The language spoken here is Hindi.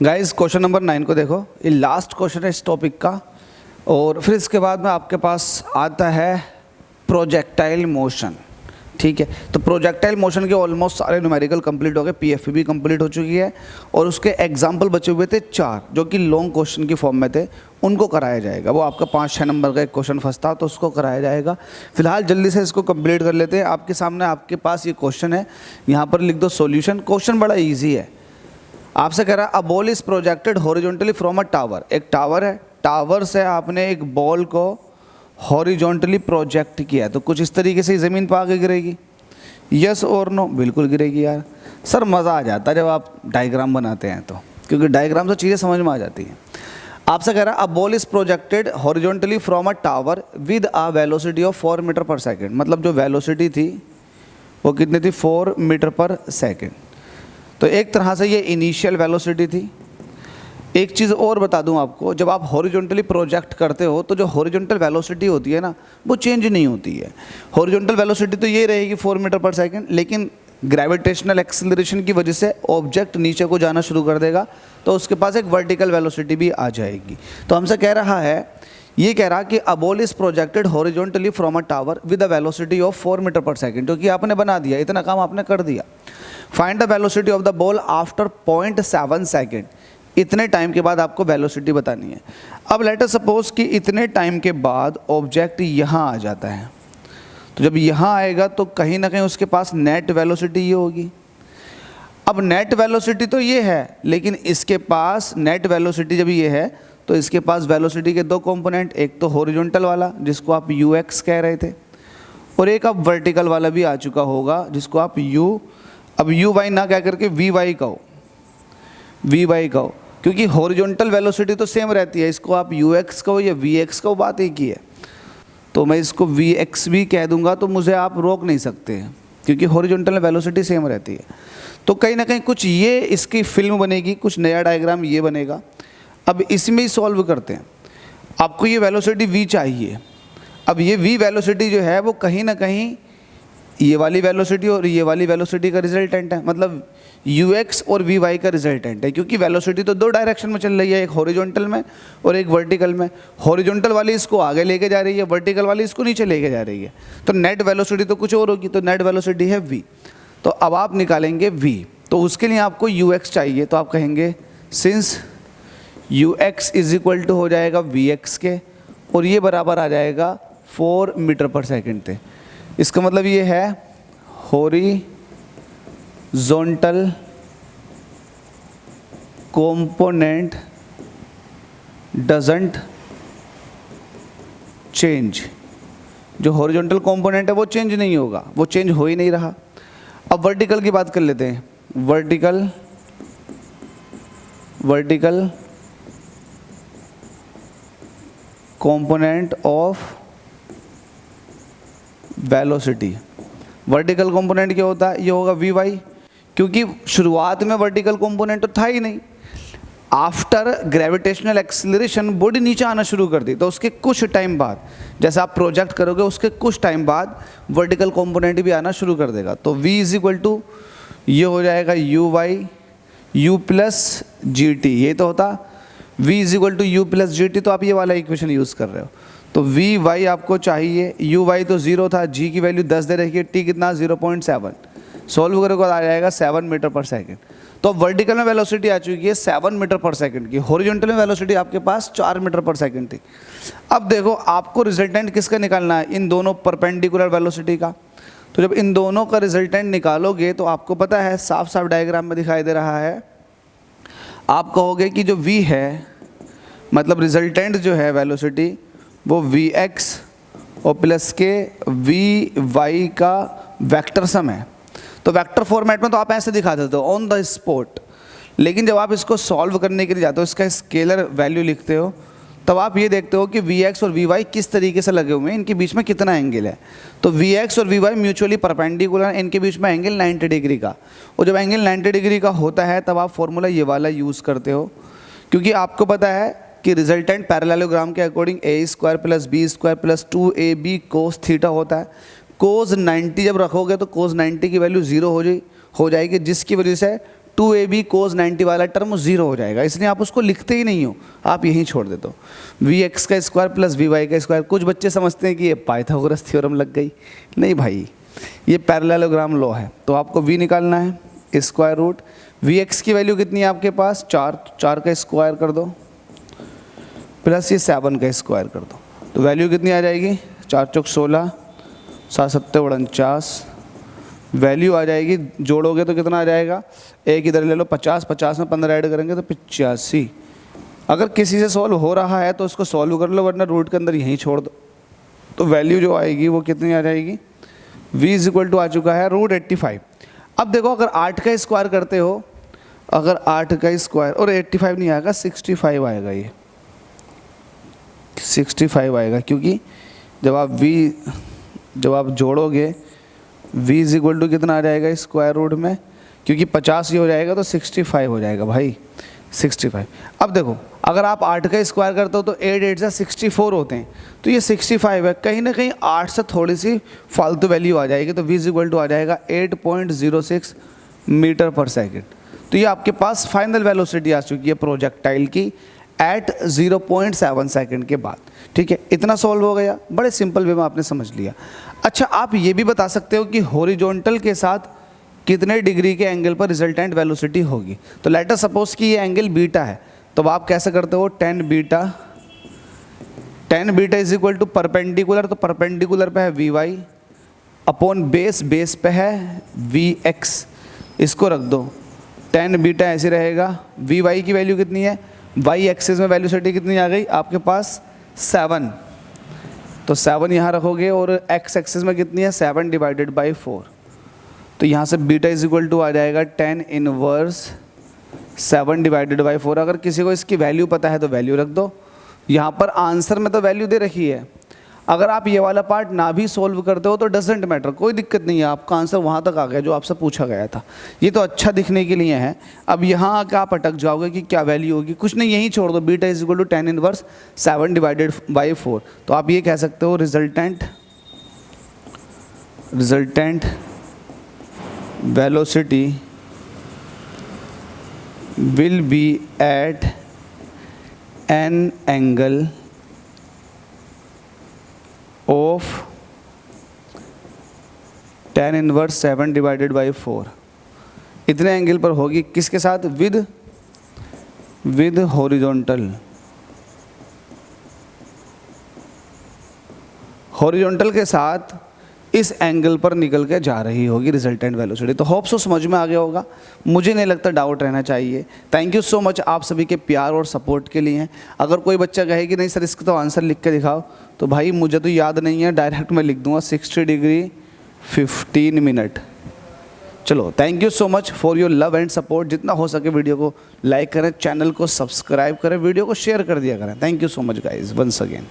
गाइस क्वेश्चन नंबर 9 को देखो, ये लास्ट क्वेश्चन है इस टॉपिक का। और फिर इसके बाद में आपके पास आता है प्रोजेक्टाइल मोशन। ठीक है, तो प्रोजेक्टाइल मोशन के ऑलमोस्ट सारे न्यूमेरिकल कंप्लीट हो गए, पीएफपी भी कंप्लीट हो चुकी है और उसके एग्जाम्पल बचे हुए थे 4 जो कि लॉन्ग क्वेश्चन की फॉर्म में थे, उनको कराया जाएगा। वो आपका 5-6 नंबर का एक क्वेश्चन फंसता तो उसको कराया जाएगा। फिलहाल जल्दी से इसको कंप्लीट कर लेते हैं। आपके सामने आपके पास ये क्वेश्चन है, यहाँ पर लिख दो सॉल्यूशन। क्वेश्चन बड़ा ईजी है, आपसे कह रहा है a ball is projected horizontally from a tower. एक टावर है, टावर से आपने एक बॉल को हॉरिजॉन्टली प्रोजेक्ट किया है, तो कुछ इस तरीके से ज़मीन पर आके गिरेगी। यस और नो? बिल्कुल गिरेगी यार। सर मज़ा आ जाता है जब आप डायग्राम बनाते हैं तो, क्योंकि डायग्राम से चीज़ें समझ में आ जाती हैं। आपसे कह रहा है a ball is projected horizontally from a tower with a velocity of 4 metre per second. मतलब जो वेलोसिटी थी वो कितनी थी? 4 मीटर पर सेकेंड। तो एक तरह से ये इनिशियल वेलोसिटी थी। एक चीज़ और बता दूं आपको, जब आप हॉरिजॉन्टली प्रोजेक्ट करते हो तो जो हॉरिजॉन्टल वेलोसिटी होती है ना, वो चेंज नहीं होती है। हॉरिजॉन्टल वेलोसिटी तो ये रहेगी 4 मीटर पर सेकेंड, लेकिन ग्रेविटेशनल एक्सेलरेशन की वजह से ऑब्जेक्ट नीचे को जाना शुरू कर देगा, तो उसके पास एक वर्टिकल वेलोसिटी भी आ जाएगी। तो हमसे कह रहा है, ये कह रहा कि a ball is projected horizontally from a tower with a velocity of 4 metre per second. क्योंकि आपने बना दिया, इतना काम आपने कर दिया। Find the velocity of the ball after 0.7 second. इतने टाइम के बाद आपको वेलोसिटी बतानी है। अब लेट अस सपोज कि इतने टाइम के बाद ऑब्जेक्ट यहाँ आ जाता है, तो जब यहाँ आएगा तो कहीं ना कहीं उसके पास नेट वेलोसिटी ये होगी। अब नेट वेलोसिटी तो ये है, लेकिन इसके पास नेट वेलोसिटी जब ये है तो इसके पास वेलोसिटी के 2 कंपोनेंट, एक तो हॉरिजॉन्टल वाला जिसको आप ux कह रहे थे, और एक अब वर्टिकल वाला भी आ चुका होगा जिसको आप अब uy ना कह करके vy कहो, क्योंकि हॉरिजॉन्टल वेलोसिटी तो सेम रहती है। इसको आप ux कहो या vx कहो, बात एक ही है। तो मैं इसको vx भी कह दूंगा तो मुझे आप रोक नहीं सकते, क्योंकि हॉरिजॉन्टल वेलोसिटी सेम रहती है। तो कहीं ना कहीं कुछ ये इसकी फिल्म बनेगी, कुछ नया डायग्राम ये बनेगा। अब इसमें ही सॉल्व करते हैं। आपको ये वेलोसिटी v चाहिए। अब ये v वेलोसिटी जो है वो कहीं ना कहीं ये वाली वेलोसिटी और ये वाली वेलोसिटी का रिजल्टेंट है, मतलब ux और vy का रिजल्टेंट है। क्योंकि वेलोसिटी तो 2 डायरेक्शन में चल रही है, एक हॉरिजॉन्टल में और एक वर्टिकल में। हॉरिजॉन्टल वाली इसको आगे लेके जा रही है, वर्टिकल वाली इसको नीचे लेके जा रही है, तो नेट वेलोसिटी तो कुछ और होगी। तो नेट वेलोसिटी है v। तो अब आप निकालेंगे v, तो उसके लिए आपको ux चाहिए। तो आप कहेंगे since ux is equal to हो जाएगा vx के, और ये बराबर आ जाएगा 4 मीटर पर सेकेंड थे। इसका मतलब ये है हॉरिजॉन्टल कंपोनेंट डजंट चेंज। जो हॉरिजॉन्टल कंपोनेंट है वो चेंज नहीं होगा, वो चेंज हो ही नहीं रहा। अब वर्टिकल की बात कर लेते हैं। Vertical component of velocity. Vertical component क्या होता है? ये होगा vy, क्योंकि शुरुआत में वर्टिकल कंपोनेंट तो था ही नहीं। आफ्टर ग्रेविटेशनल एक्सेलरेशन बॉडी नीचे आना शुरू कर दी, तो उसके कुछ टाइम बाद, जैसे आप प्रोजेक्ट करोगे उसके कुछ टाइम बाद वर्टिकल कंपोनेंट भी आना शुरू कर देगा। तो v इज इक्वल टू ये हो जाएगा uy u प्लस gt। ये तो होता v is equal to u plus gt, तो आप ये वाला इक्वेशन यूज़ कर रहे हो। तो vy आपको चाहिए, uy तो 0 था, g की वैल्यू 10 दे रखी है, t कितना 0.7। सॉल्व करोगे आ जाएगा 7 मीटर पर सेकेंड। तो अब वर्टिकल में वेलोसिटी आ चुकी है 7 मीटर पर सेकेंड की, हॉरिजॉन्टल में वेलोसिटी आपके पास 4 मीटर पर सेकेंड थी। अब देखो आपको रिजल्टेंट किसका निकालना है? इन दोनों परपेंडिकुलर वेलोसिटी का। तो जब इन दोनों का रिजल्टेंट निकालोगे तो आपको पता है, साफ साफ डायग्राम में दिखाई दे रहा है। आप कहोगे कि जो v है, मतलब रिजल्टेंट जो है वेलोसिटी, वो vx और प्लस के vy का वेक्टर सम है। तो वेक्टर फॉर्मेट में तो आप ऐसे दिखा देते हो ऑन द स्पॉट, लेकिन जब आप इसको सॉल्व करने के लिए जाते हो, इसका स्केलर वैल्यू लिखते हो, तब आप ये देखते हो कि vx और vy किस तरीके से लगे हुए हैं, इनके बीच में कितना एंगल है। तो vx और vy म्यूचुअली परपेंडिकुलर, इनके बीच में एंगल 90 डिग्री का। और जब एंगल 90 डिग्री का होता है तब आप फॉर्मूला ये वाला यूज़ करते हो, क्योंकि आपको पता है कि रिजल्टेंट पैरेललोग्राम के according a² + b² + 2ab cos theta होता है। cos 90 जब रखोगे तो cos 90 की वैल्यू 0 हो जाएगी, जिसकी वजह से 2ab cos 90 वाला टर्म 0 हो जाएगा, इसलिए आप उसको लिखते ही नहीं हो, आप यहीं छोड़ देते हो। vx का स्क्वायर प्लस vy का स्क्वायर, कुछ बच्चे समझते हैं कि ये पाइथागोरस थ्योरम लग गई, नहीं भाई, ये पैरेललोग्राम लॉ है। तो आपको v निकालना है, स्क्वायर रूट vx की वैल्यू कितनी है आपके पास 4, 4 का स्क्वायर कर दो प्लस ये 7 का स्क्वायर कर दो, तो वैल्यू कितनी आ जाएगी 4 चौक 16, 7 7 49, वैल्यू आ जाएगी, जोड़ोगे तो कितना आ जाएगा, एक इधर ले लो 50, 50 में 15 ऐड करेंगे तो 85। अगर किसी से सॉल्व हो रहा है तो उसको सॉल्व कर लो, वरना रूट के अंदर यहीं छोड़ दो, तो वैल्यू जो आएगी वो कितनी आ जाएगी, v = आ चुका है √85। अब देखो अगर 8 का स्क्वायर करते हो, अगर 8 का स्क्वायर और 85 नहीं आएगा, 65 आएगा, ये 65 आएगा, क्योंकि जब आप जोड़ोगे v = कितना आ जाएगा स्क्वायर रूट में, क्योंकि 50 ही हो जाएगा तो 65 हो जाएगा भाई, 65। अब देखो अगर आप 8 का स्क्वायर करते हो तो 8 8 से 64 होते हैं, तो ये 65 है, कहीं ना कहीं 8 से थोड़ी सी फालतू वैल्यू आ जाएगी, तो v = आ जाएगा 8.06 मीटर पर सेकेंड। तो ये आपके पास फाइनल वेलोसिटी आ चुकी है प्रोजेक्टाइल की एट 0.7 सेकेंड के बाद। ठीक है, इतना सॉल्व हो गया, बड़े सिंपल वे में आपने समझ लिया। अच्छा, आप ये भी बता सकते हो कि हॉरिजॉन्टल के साथ कितने डिग्री के एंगल पर रिजल्टेंट वेलोसिटी होगी। तो लेट अस सपोज कि ये एंगल बीटा है, तो आप कैसे करते हो, tan बीटा = परपेंडिकुलर, तो परपेंडिकुलर पे है vy अपॉन बेस पे है vx, इसको रख दो, tan बीटा ऐसे रहेगा, vy की वैल्यू कितनी है, y एक्सिस में वेलोसिटी कितनी आ गई आपके पास 7, तो 7 यहाँ रखोगे, और x एक्सिस में कितनी है 7 / 4, तो यहाँ से बीटा = आ जाएगा tan इनवर्स 7 / 4। अगर किसी को इसकी वैल्यू पता है तो वैल्यू रख दो, यहाँ पर आंसर में तो वैल्यू दे रखी है। अगर आप ये वाला पार्ट ना भी सोल्व करते हो तो डजेंट मैटर, कोई दिक्कत नहीं है, आपका आंसर वहाँ तक आ गया जो आपसे पूछा गया था। ये तो अच्छा दिखने के लिए है। अब यहाँ आके आप अटक जाओगे कि क्या वैल्यू होगी, कुछ नहीं, यहीं छोड़ दो, बीटा = tan इनवर्स 7 / 4। तो आप ये कह सकते हो resultant velocity will be at an angle of tan inverse 7 / 4, इतने एंगल पर होगी, किसके साथ, विद हॉरिजॉन्टल के साथ इस एंगल पर निकल के जा रही होगी रिजल्टेंट वेलोसिटी। तो होप सो समझ में आ गया होगा, मुझे नहीं लगता डाउट रहना चाहिए। थैंक यू सो मच आप सभी के प्यार और सपोर्ट के लिए। अगर कोई बच्चा कहे कि नहीं सर इसका तो आंसर लिख के दिखाओ, तो भाई मुझे तो याद नहीं है, डायरेक्ट मैं लिख दूंगा 60 डिग्री 15 मिनट। चलो, thank you so much for your love and support. जितना हो सके वीडियो को लाइक करें, चैनल को सब्सक्राइब करें, वीडियो को शेयर कर दिया करें। Thank you so much guys once again.